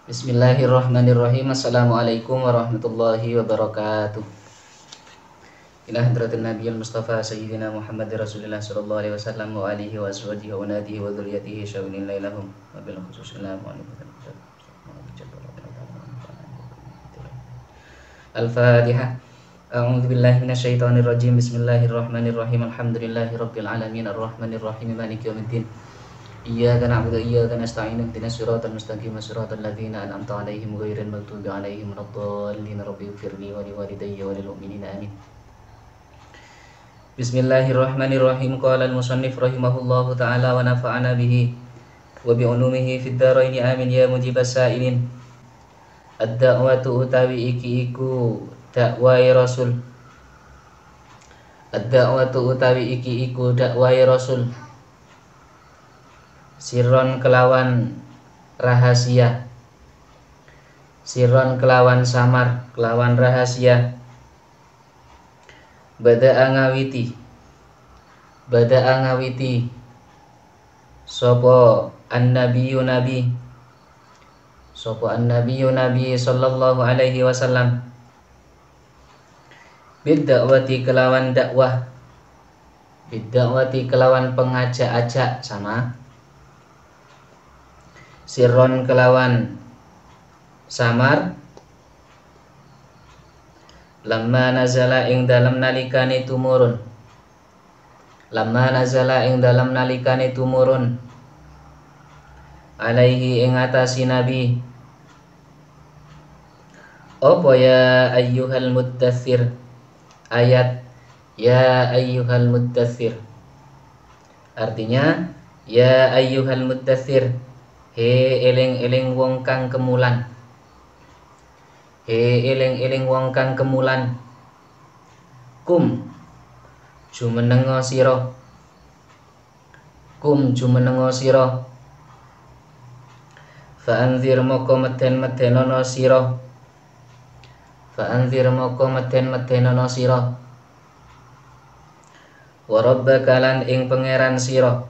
Bismillahirrahmanirrahim. Assalamualaikum warahmatullahi wabarakatuh. Ila hadratin Nabiyil Mustafa Sayyidina Muhammad Rasulullah sallallahu alaihi wasallam wa alihi wa ashabihi wa nadihi wa dzurriyyatihi syawinin lailahum wa bil khusus Al-Fatihah. A'udzu billahi minasyaitonir rajim. Bismillahirrahmanirrahim. Alhamdulillahi rabbil alamin arrahmanir rahim maliki yaumiddin. Iyyaka na'budu wa iyyaka nasta'in ihdinas siratal mustaqim siratal ladzina an'amta 'alaihim ghairil maghdubi alaihim waladdallin rabbighfirli wa liwalidayya wa lil mu'minina amin. Bismillahirrahmanirrahim. Qala al-musannif rahimahullahu ta'ala wa nafa'ana bihi wa bi ulumihi fid dharain amin ya mujibas sa'ilin. Ad-da'watu utawi iki iku dakwai rasul. Ad-da'watu utawi iki iku dakwai rasul. Sirron kelawan rahasia, sirron kelawan samar, kelawan rahasia. Bada'a ngawiti, bada'a ngawiti sopo an-nabiyyu nabi, sopo an-nabiyyu nabi sallallahu alaihi wasallam. Bid-da'wati kelawan dakwah, bid-da'wati kelawan pengajak-ajak sama. Sirron kelawan samar, lamma nazala ing dalam nalikane tumurun, lamma nazala ing dalam nalikane tumurun, alaihi ing atasi nabi. Apa ya ayyuhal muddathir, ayat ya ayyuhal muddathir, artinya ya ayyuhal muddathir, he eling-eling wong kang kemulan, he eling-eling wong kang kemulan. Kum jumenenga sira, kum jumenenga sira. Fa'anzir moko meden-medenono sira, fa'anzir moko meden-medenono sira. Wa rabbaka lan ing pangeran sira,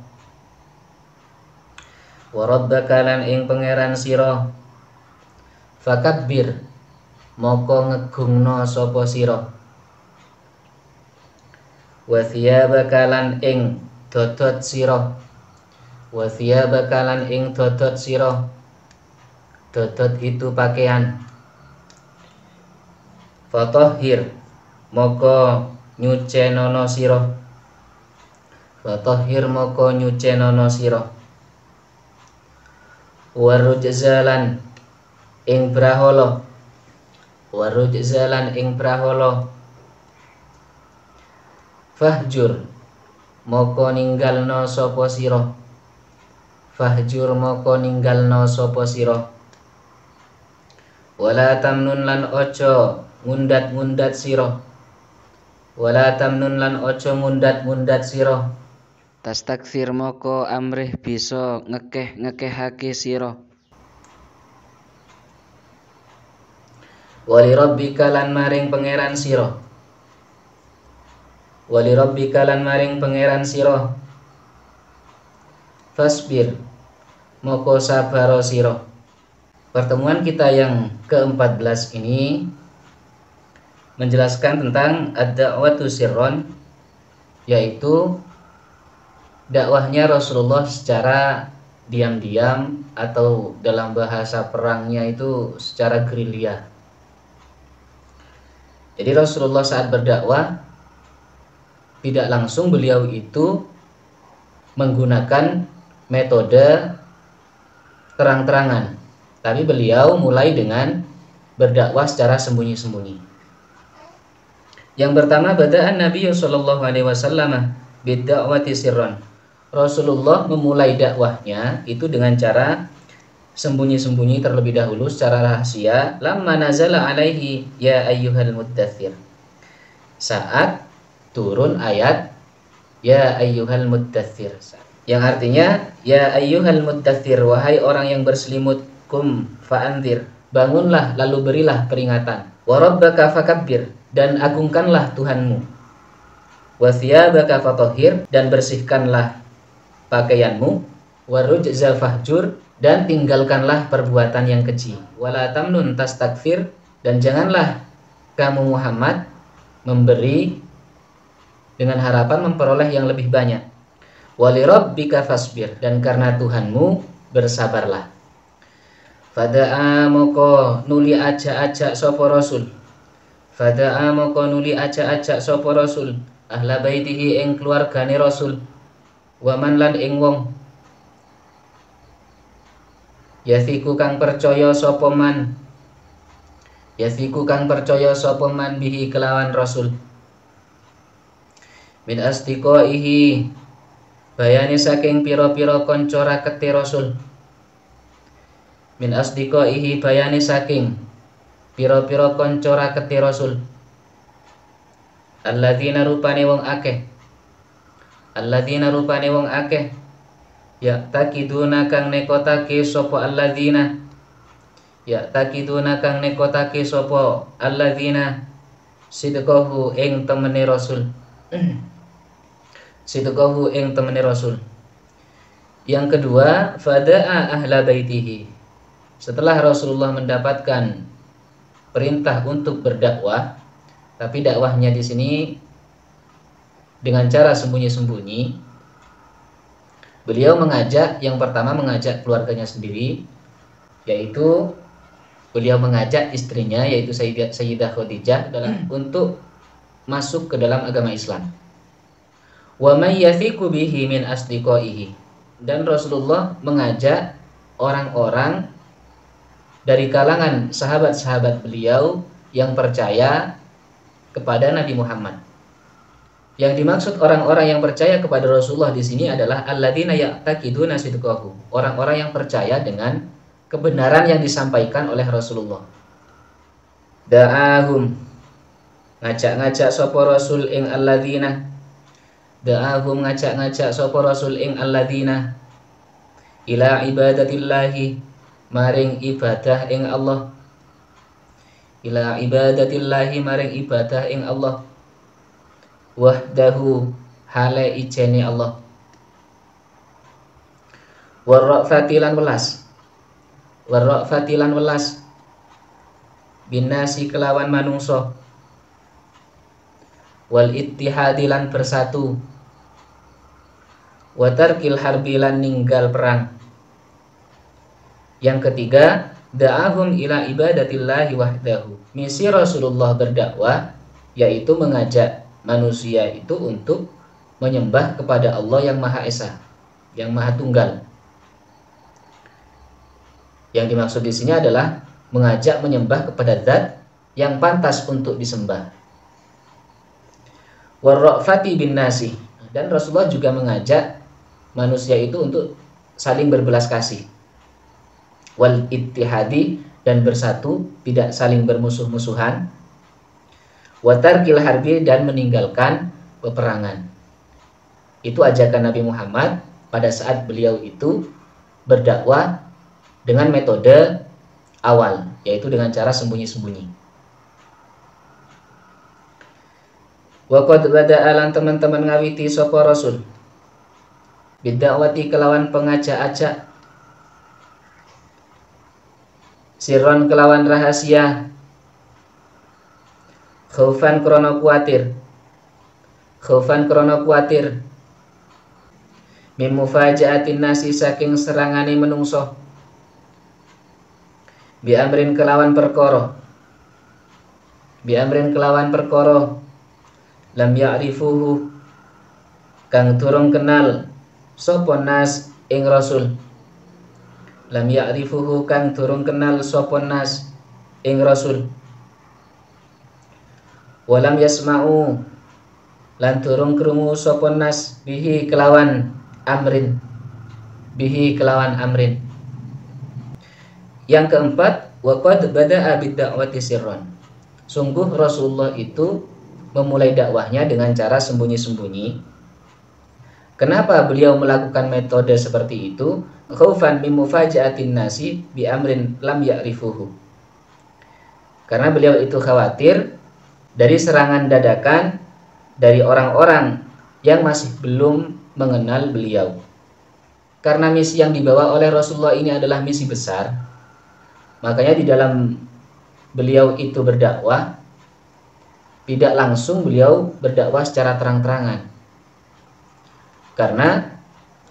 wa rabbaka lan ing pangeran sira. Fakabbir moko ngegungno sapa sira. Wa thiyabaka lan ing dodot sira, wa thiyabaka lan ing dodot sira. Dodot itu pakaian. Fatahhir moko nyucenono sira, fatahhir moko nyucenono sira. Warujzalan ing brahala, warujzalan ing brahala. Fahjur moko ninggalno sapa sira, fahjur moko ninggalno sapa sira. Wala tamnun lan ojo ngundat-ngundat sira, wala tamnun lan ojo ngundat-ngundat sira. Tastakthir moko amrih bisa ngekeh-ngekehake sira. Wali rabbika lan maring pangeran sira, wali rabbika lan maring pangeran sira. Fasbir moko sabaro sira. Pertemuan kita yang ke-14 ini menjelaskan tentang ad-da'watu sirron, yaitu dakwahnya Rasulullah secara diam-diam atau dalam bahasa perangnya itu secara gerilya. Jadi Rasulullah saat berdakwah tidak langsung beliau itu menggunakan metode terang-terangan, tapi beliau mulai dengan berdakwah secara sembunyi-sembunyi. Yang pertama, bada'an Nabi sallallahu alaihi wasallam bid-da'wati sirron. Rasulullah memulai dakwahnya itu dengan cara sembunyi-sembunyi terlebih dahulu secara rahasia. Lamma nazala alaihi ya ayyuhal muddathir, saat turun ayat ya ayyuhal muddathir, yang artinya ya ayyuhal muddathir, wahai orang yang berselimut. Kum fa'anzir, bangunlah lalu berilah peringatan. Wa rabbaka fakabbir, dan agungkanlah Tuhanmu. Wa thiyabaka fatahhir, dan bersihkanlah pakaianmu. warujza fahjur, dan tinggalkanlah perbuatan yang keji. Wala tamnun tastakfir, dan janganlah kamu Muhammad memberi dengan harapan memperoleh yang lebih banyak. Walirabbika fasbir, dan karena Tuhanmu bersabarlah. Fada'a moko nuli aja-aja sapa rasul. Fada'a moko nuli aja-aja sapa rasul ahla baitihi ing keluargane rasul. Waman lan ing wong yathiku kang percaya sapa man, yathiku kang percaya sapa man bihi kelawan rasul. Min asdiqaihi, bayane saking pira-pira kanca rakete rasul. Min asdiqaihi, bayane saking pira-pira kanca rakete rasul. Alladzina rupane wong akeh, alladzina rupane wong akeh, ya takiduna kang nekotake sapa alladzina, ya takiduna kang nekotake sapa alladzina sidqahu ing temene rasul. Sidqahu ing temene rasul. Yang kedua, fada'a ahla baitihi, setelah Rasulullah mendapatkan perintah untuk berdakwah, tapi dakwahnya di sini dengan cara sembunyi-sembunyi. Beliau mengajak, yang pertama mengajak keluarganya sendiri, yaitu beliau mengajak istrinya, yaitu Sayyidah Khadijah, untuk masuk ke dalam agama Islam. Wa may yathiqu bihi min asdiqaihi, dan Rasulullah mengajak orang-orang dari kalangan sahabat-sahabat beliau yang percaya kepada Nabi Muhammad. Yang dimaksud orang-orang yang percaya kepada Rasulullah di sini adalah alladzina ya'taqiduna sidqahu, orang-orang yang percaya dengan kebenaran yang disampaikan oleh Rasulullah. Da'ahum, ngajak-ngajak sapa Rasul ing alladzina, da'ahum ngajak-ngajak sapa Rasul ing alladzina ila ibadatillahi, maring ibadah ing Allah. Ila ibadatillahi, maring ibadah ing Allah. Wahdahu, hale ijene Allah. Warra'fati lan welas, warra'fati lan welas binasi kelawan manungso. Wal ittihadi lan bersatu. Wa tarkil harbi lan ninggal perang. Yang ketiga, da'ahum ila ibadatillahi wahdahu, misi Rasulullah berdakwah yaitu mengajak manusia itu untuk menyembah kepada Allah yang Maha Esa, yang Maha Tunggal. Yang dimaksud di sini adalah mengajak menyembah kepada zat yang pantas untuk disembah. Warra'fati bin nasi, dan Rasulullah juga mengajak manusia itu untuk saling berbelas kasih. Wal ittihadi, dan bersatu, tidak saling bermusuh-musuhan. Wa tarkil harbi, dan meninggalkan peperangan. Itu ajakan Nabi Muhammad pada saat beliau itu berdakwah dengan metode awal, yaitu dengan cara sembunyi-sembunyi. Wa qad bada'a lan teman-teman ngawiti sapa Rasul bidda'wati kelawan pengajak-ajak, sirron kelawan rahasia, khaufan krono kuatir, khaufan krono kuatir, mim mufaja'atin nasi saking serangane menungso, bi amrin kelawan perkara, bi amrin kelawan perkara, lam ya'rifuhu kang durung kenal sapa nas ing Rasul. Lam ya'rifuhu kang durung kenal sapa nas ing Rasul. Walam yasma'u lan durung krungu sapa nas bihi kelawan amrin, bihi kelawan amrin. Yang keempat, wa qad bada'a bid-da'wati sirran, sungguh Rasulullah itu memulai dakwahnya dengan cara sembunyi-sembunyi. Kenapa beliau melakukan metode seperti itu? Khaufan min mufaja'atin nasi bi amrin lam ya'rifuhu, karena beliau itu khawatir dari serangan dadakan dari orang-orang yang masih belum mengenal beliau. karena misi yang dibawa oleh Rasulullah ini adalah misi besar, makanya di dalam beliau itu berdakwah, tidak langsung beliau berdakwah secara terang-terangan, karena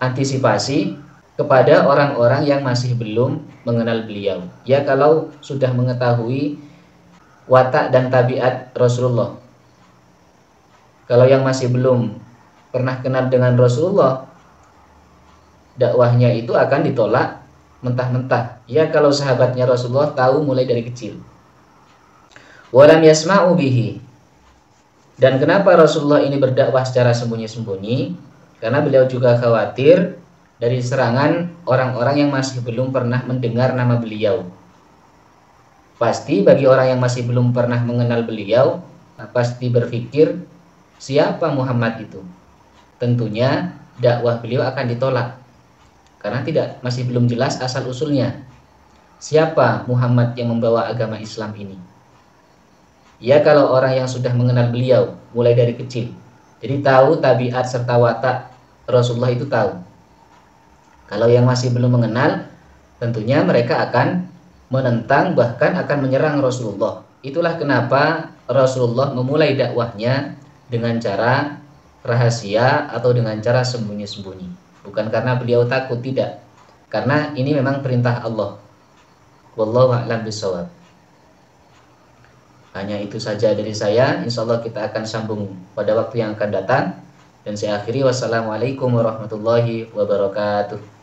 antisipasi kepada orang-orang yang masih belum mengenal beliau. Ya, kalau sudah mengetahui watak dan tabiat Rasulullah, kalau yang masih belum pernah kenal dengan Rasulullah, dakwahnya itu akan ditolak mentah-mentah. Ya, kalau sahabatnya Rasulullah tahu mulai dari kecil. Walam yasma'u bihi. Dan kenapa Rasulullah ini berdakwah secara sembunyi-sembunyi? Karena beliau juga khawatir dari serangan orang-orang yang masih belum pernah mendengar nama beliau. Pasti bagi orang yang masih belum pernah mengenal beliau, pasti berpikir, siapa Muhammad itu? Tentunya dakwah beliau akan ditolak, karena masih belum jelas asal usulnya. Siapa Muhammad yang membawa agama Islam ini? Ya, kalau orang yang sudah mengenal beliau mulai dari kecil, jadi tahu tabiat serta watak Rasulullah itu tahu. Kalau yang masih belum mengenal, tentunya mereka akan menentang, bahkan akan menyerang Rasulullah. Itulah kenapa Rasulullah memulai dakwahnya dengan cara rahasia atau dengan cara sembunyi-sembunyi. Bukan karena beliau takut, tidak. Karena ini memang perintah Allah. Wallahu a'lam bishawab. Hanya itu saja dari saya. Insyaallah kita akan sambung pada waktu yang akan datang. Dan saya akhiri, wassalamualaikum warahmatullahi wabarakatuh.